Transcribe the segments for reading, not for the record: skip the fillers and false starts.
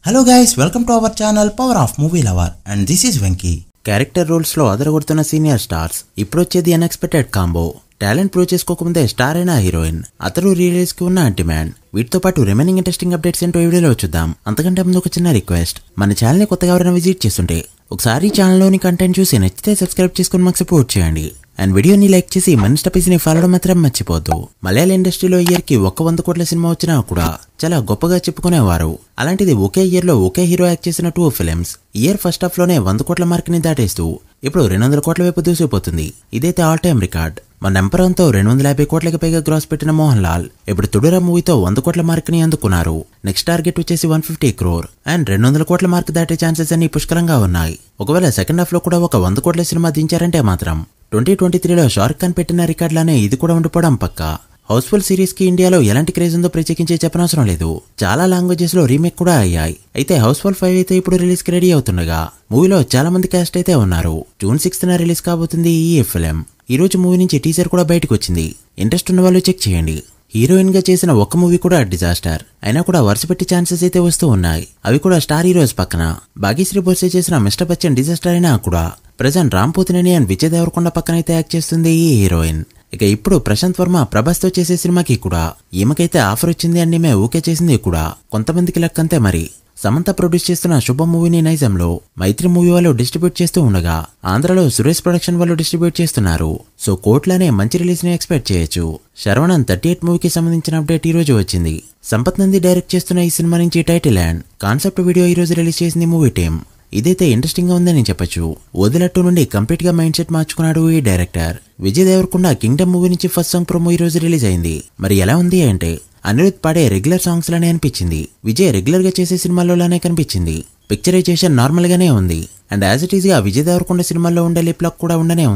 Hello guys, welcome to our channel Power of Movie Lover and this is Venki. Character roles లో అదరగొడుతున్న senior stars ఇప్పుడు వచ్చేది unexpected combo. Talent prove చేసుకోకముందే star అయిన heroine, అతడు release కి ఉన్న డిమాండ్, వీటితో పాటు రిమైనింగ్ ఇంట్రెస్టింగ్ అప్డేట్స్ ఏంటో ఈ వీడియోలో చూద్దాం. అంతకంటే ముందు ఒక చిన్న రిక్వెస్ట్, మన ఛానల్ ని కొత్తగా ఎవరైనా విజిట్ చేస్తుంటే ఒకసారి ఛానల్లోని కంటెంట్ చూసి నచ్చితే సబ్స్క్రైబ్ చేసుకుని మాకు సపోర్ట్ చేయండి. అండ్ వీడియోని లైక్ చేసి మన స్టపీస్ ని ఫాలో మాత్రం మర్చిపోద్దు. మలయాళ ఇండస్ట్రీలో ఇయర్ కి 100 కోట్ల సినిమా వచ్చినా కూడా చాలా గొప్పగా చెప్పుకునేవారు. అలాంటిది ఒకే ఇయర్ లో ఒకే హీరో యాక్ట్ చేసిన 2 ఫిల్మ్స్ ఇయర్ ఫస్ట్ హాఫ్ లోనే 100 కోట్ల మార్క్ ని దాటేస్తూ ఇప్పుడు 200 కోట్ల వైపు దూసిపోతుంది. ఇదైతే ఆల్ టైమ్ రికార్డ్. మన ఎంపరంతో 250 కోట్లకి పైగా గ్రాస్ పెట్టిన మోహన్ లాల్ ఇప్పుడు తుడురా మూవీతో 100 కోట్ల మార్క్ ని అందుకున్నారు. నెక్స్ట్ టార్గెట్ వచ్చేసి 150 crore అండ్ 200 కోట్ల మార్క్ దాటే ఛాన్సెస్ అన్ని పుష్కలంగా ఉన్నాయి. ఒకవేళ సెకండ్ హాఫ్ లో కూడా ఒక 100 కోట్ల సినిమా దించారంటే మాత్రం 2023లో షారుఖ్ ఖాన్ పెట్టిన రికార్డులానే ఇది కూడా ఉండిపోవడం పక్కా. హౌస్ఫుల్ సిరీస్ కి ఇండియాలో ఎలాంటి క్రేజ్ ఉందో ప్రత్యేకించి చెప్పనవసరం లేదు. చాలా లాంగ్వేజెస్ లో రీమేక్ కూడా అయ్యాయి. అయితే హౌస్ఫుల్ 5 అయితే ఇప్పుడు రిలీజ్ కి రెడీ అవుతుండగా మూవీలో చాలా మంది క్యాస్ట్ అయితే ఉన్నారు. జూన్ 6న రిలీజ్ కాబోతుంది ఈ ఫిల్మ్. ఈ రోజు మూవీ నుంచి టీజర్ కూడా బయటకు వచ్చింది. ఇంట్రెస్ట్ ఉన్న వాళ్ళు చెక్ చేయండి. హీరోయిన్ గా చేసిన ఒక్క మూవీ కూడా డిజాస్టర్ అయినా కూడా వరుస పెట్టి ఛాన్సెస్ అయితే వస్తూ ఉన్నాయి. అవి కూడా స్టార్ హీరోస్ పక్కన. భాగ్యశ్రీ బోర్సే చేసిన మిస్టర్ బచ్చన్ డిజాస్టర్ అయినా కూడా ప్రజెంట్ రామ్ పోతినేని అండ్ విజయ్ దేవరకొండ పక్కన అయితే యాక్ట్ చేస్తుంది ఈ హీరోయిన్. ఇక ఇప్పుడు ప్రశాంత్ వర్మ ప్రభాస్ తో చేసే సినిమాకి కూడా ఈమెకైతే ఆఫర్ వచ్చింది అండ్ ఈమె ఓకే చేసింది కూడా. కొంతమందికి లక్కంతే మరి. సమంత ప్రొడ్యూస్ చేస్తున్న శుభ మూవీని నైజంలో మైత్రి మూవీ వాళ్ళు డిస్ట్రిబ్యూట్ చేస్తూ ఉండగా ఆంధ్రలో సురేష్ ప్రొడక్షన్ వాళ్ళు డిస్ట్రిబ్యూట్ చేస్తున్నారు. సో కోట్లానే మంచి రిలీజ్ ని ఎక్స్పెక్ట్ చేయొచ్చు. శరవణన్ 38 మూవీకి సంబంధించిన అప్డేట్ ఈ రోజు వచ్చింది. సంపత్ నంది డైరెక్ట్ చేస్తున్న ఈ సినిమా నుంచి టైటిల్ అండ్ కాన్సెప్ట్ వీడియో ఈ రోజు రిలీజ్ చేసింది మూవీ టీమ్. ఇదైతే ఇంట్రెస్టింగ్ గా ఉందని చెప్పొచ్చు. వదిలట్టు నుండి కంప్లీట్ గా మైండ్ సెట్ మార్చుకున్నాడు ఈ director. Vijay Deverakonda kingdom movie నుంచి ఫస్ట్ సాంగ్ ప్రోమో ఈ రోజు రిలీజ్ అయింది. మరి ఎలా ఉంది అంటే అనిరుద్ పాడే రెగ్యులర్ సాంగ్స్ లానే అనిపించింది. విజయ్ రెగ్యులర్ గా చేసే సినిమాల్లోనే కనిపించింది. పిక్చరైజేషన్ నార్మల్ గానే ఉంది. అండ్ యాజ్ ఇట్ ఈస్ గా విజయ్ దేవరకొండ సినిమాల్లో ఉండే లిప్ లాక్ కూడా ఉండనే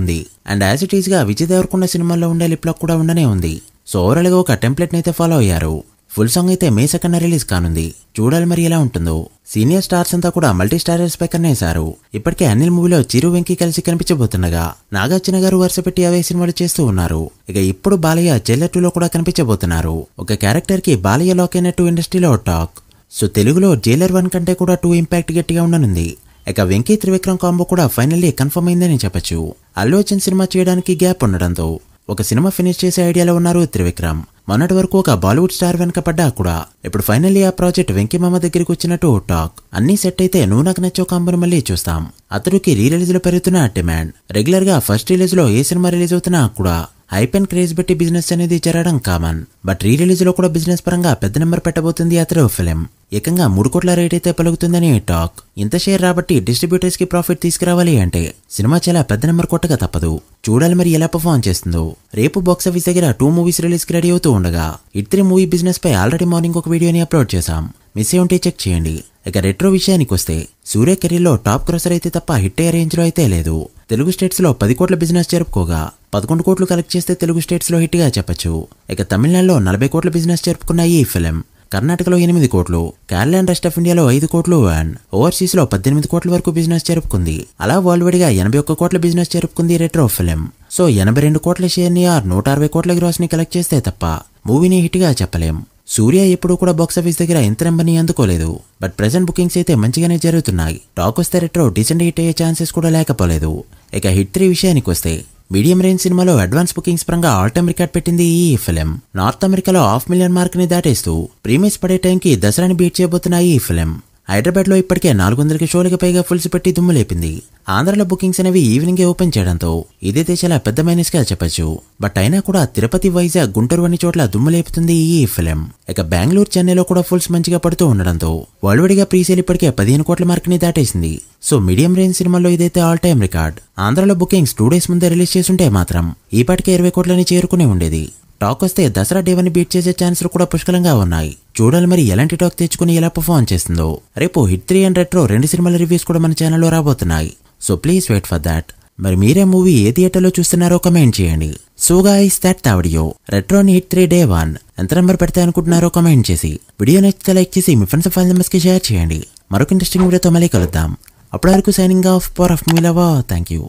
ఉంది. సో ఓవరాల్ గా ఒక టెంప్లెట్ నైతే ఫాలో అయ్యారు. ఫుల్ సాంగ్ అయితే మే 2న రిలీజ్ కానుంది. చూడాలి మరి ఎలా ఉంటుందో. సీనియర్ స్టార్స్ అంతా కూడా మల్టీ స్టారర్స్ పై కన్నేశారు. ఇప్పటికే అనిల్ మూవీలో చిరు వెంకీ కలిసి కనిపించబోతుండగా నాగార్జున గారు వరుస పెట్టి అవే సినిమాలు చేస్తూ ఉన్నారు. ఇక ఇప్పుడు బాలయ్య జైలర్ 2లో కూడా కనిపించబోతున్నారు. ఒక క్యారెక్టర్ కి బాలయ్య లాక్ అయినట్టు ఇండస్ట్రీలో టాక్. సో తెలుగులో జైలర్ 1 కంటే కూడా 2 ఇంపాక్ట్ గట్టిగా ఉండనుంది. ఇక వెంకీ త్రివిక్రమ్ కాంబో కూడా ఫైనల్లీ కన్ఫర్మ్ అయిందని చెప్పొచ్చు. అల్లు అర్జున్ సినిమా చేయడానికి గ్యాప్ ఉండడంతో ఒక సినిమా ఫినిష్ చేసే ఐడియాలో ఉన్నారు త్రివిక్రమ్. మొన్నటి వరకు ఒక బాలీవుడ్ స్టార్ వెనక పడ్డా కూడా ఇప్పుడు ఫైనల్లీ ఆ ప్రాజెక్ట్ వెంకీ మామ దగ్గరికి వచ్చినట్టు టాక్. అన్ని సెట్ అయితే నువ్వు నాకు నచ్చో కాంబోని మళ్ళీ చూస్తాం. అతడికి రీ రిలీజ్ లో పెరుగుతున్న డిమాండ్. రెగ్యులర్ గా ఫస్ట్ రిలీజ్ లో ఏ సినిమా రిలీజ్ అవుతున్నా కూడా హైప్ అండ్ క్రేజ్ బట్టి బిజినెస్ అనేది జరగడం కామన్. బట్ రీ రిలీజ్ లో కూడా బిజినెస్ పరంగా పెద్ద నెంబర్ పెట్టబోతుంది అతడు ఫిలిం. ఏకంగా 3 కోట్ల రేట్ అయితే పలుకుతుందని టాక్. ఇంత షేర్ రాబట్టి డిస్ట్రిబ్యూటర్స్ కి ప్రాఫిట్ తీసుకురావాలి అంటే సినిమా చాలా పెద్ద నెంబర్ కొట్టగా తప్పదు. చూడాలి మరి ఎలా పర్ఫార్మ్ చేస్తుందో. రేపు బాక్సాఫీస్ దగ్గర 2 మూవీస్ రిలీజ్ కి రెడీ అవుతూ ఉండగా హిట్ 3 మూవీ బిజినెస్ పై ఆల్రెడీ మార్నింగ్ ఒక వీడియోని అప్లోడ్ చేశాం. మిస్ అయి ఉంటే చెక్ చేయండి. ఇక రెట్రో విషయానికి వస్తే సూర్య కెరీర్లో టాప్ క్రాసర్ అయితే తప్ప హిట్ అయ్యే రేంజ్ లో అయితే లేదు. తెలుగు స్టేట్స్ లో 10 కోట్ల బిజినెస్ జరుపుకోగా 11 కోట్లు కలెక్ట్ చేస్తే తెలుగు స్టేట్స్ లో హిట్ గా చెప్పొచ్చు. ఇక తమిళనాడులో 40 కోట్ల బిజినెస్ జరుపుకున్న ఈ ఫిలిం కర్ణాటకలో 8 కోట్లు, కేరళ అండ్ రెస్ట్ ఆఫ్ ఇండియాలో 5 కోట్లు అండ్ ఓవర్సీస్ లో 18 కోట్ల వరకు బిజినెస్ జరుపుకుంది. అలా వరల్డ్ వైడ్ గా 81 కోట్ల బిజినెస్ జరుపుకుంది రెట్రో ఫిలిం. సో 82 కోట్ల షేర్ ని 160 కోట్ల గ్రాస్ ని కలెక్ట్ చేస్తే తప్ప మూవీని హిట్ గా చెప్పలేం. సూర్య ఎప్పుడు కూడా బాక్సాఫీస్ దగ్గర ఎంత నెంబర్ని అందుకోలేదు. బట్ ప్రెజెంట్ బుకింగ్స్ అయితే మంచిగానే జరుగుతున్నాయి. టాక్ వస్తే రెట్రో డీసెంట్ హిట్ అయ్యే ఛాన్సెస్ కూడా లేకపోలేదు. ఇక హిట్ 3 విషయానికి వస్తే మీడియం రేంజ్ సినిమాలో అడ్వాన్స్ బుకింగ్స్ పరంగా ఆల్ టైమ్ రికార్డ్ పెట్టింది ఈ ఫిలిం. నార్త్ అమెరికాలో 500,000 మార్క్ ని దాటేస్తూ ప్రీమియర్స్ పడే టైంకి దసరాని బీట్ చేయబోతున్న ఈ ఫిలిం. హైదరాబాద్ లో ఇప్పటికే 400 షోలకి పైగా ఫుల్స్ పెట్టి దుమ్ము లేపింది. ఆంధ్రలో బుకింగ్స్ అనేవి ఈవినింగ్ ఓపెన్ చేయడంతో ఇదైతే చాలా పెద్ద మైనస్ గా చెప్పొచ్చు. బట్ అయినా కూడా తిరుపతి, వైజాగ్, గుంటూరు అన్ని చోట్ల దుమ్ము లేపుతుంది ఈ ఫిలిం. ఇక బెంగళూరు, చెన్నైలో కూడా ఫుల్స్ మంచిగా పడుతూ ఉండడంతో వరల్డ్ వైడ్ గా ప్రీసేల్ ఇప్పటికే 15 కోట్ల మార్క్ ని దాటేసింది. సో మీడియం రేంజ్ సినిమాలో ఇదైతే ఆల్ టైమ్ రికార్డ్. ఆంధ్రలో బుకింగ్స్ 2 డేస్ ముందే రిలీజ్ చేస్తుంటే మాత్రం ఈ పాటికే 20 కోట్లని చేరుకునే ఉండేది. టాక్ వస్తే దసరా డేవని బీట్ చేసే ఛాన్సులు కూడా పుష్కలంగా ఉన్నాయి. చూడాలి మరి ఎలాంటి టాక్ తెచ్చుకుని ఎలా పర్ఫార్మ్ చేస్తుందో. రేపు హిట్ 3 అండ్ రెట్రో 2 సినిమాల రివ్యూస్ కూడా మన ఛానల్లో రాబోతున్నాయి. So please wait for that. మరి మీరే మూవీ ఏ థియేటర్లో చూస్తున్నారో కమెంట్ చేయండి. So guys that the video. రెట్రోని హిట్ 3 డే 1 ఎంత నెంబర్ పెడతా అనుకుంటున్నారో కమెంట్ చేసి వీడియో నచ్చితే లైక్ చేసి మీ ఫ్రెండ్స్ ఫైల్ మెంబర్స్ కి షేర్ చేయండి. మరొక ఇంట్రెస్టింగ్ వీడియోతో మళ్ళీ కలుద్దాం. అప్పటి వరకు signing off power of movie lover. Thank you.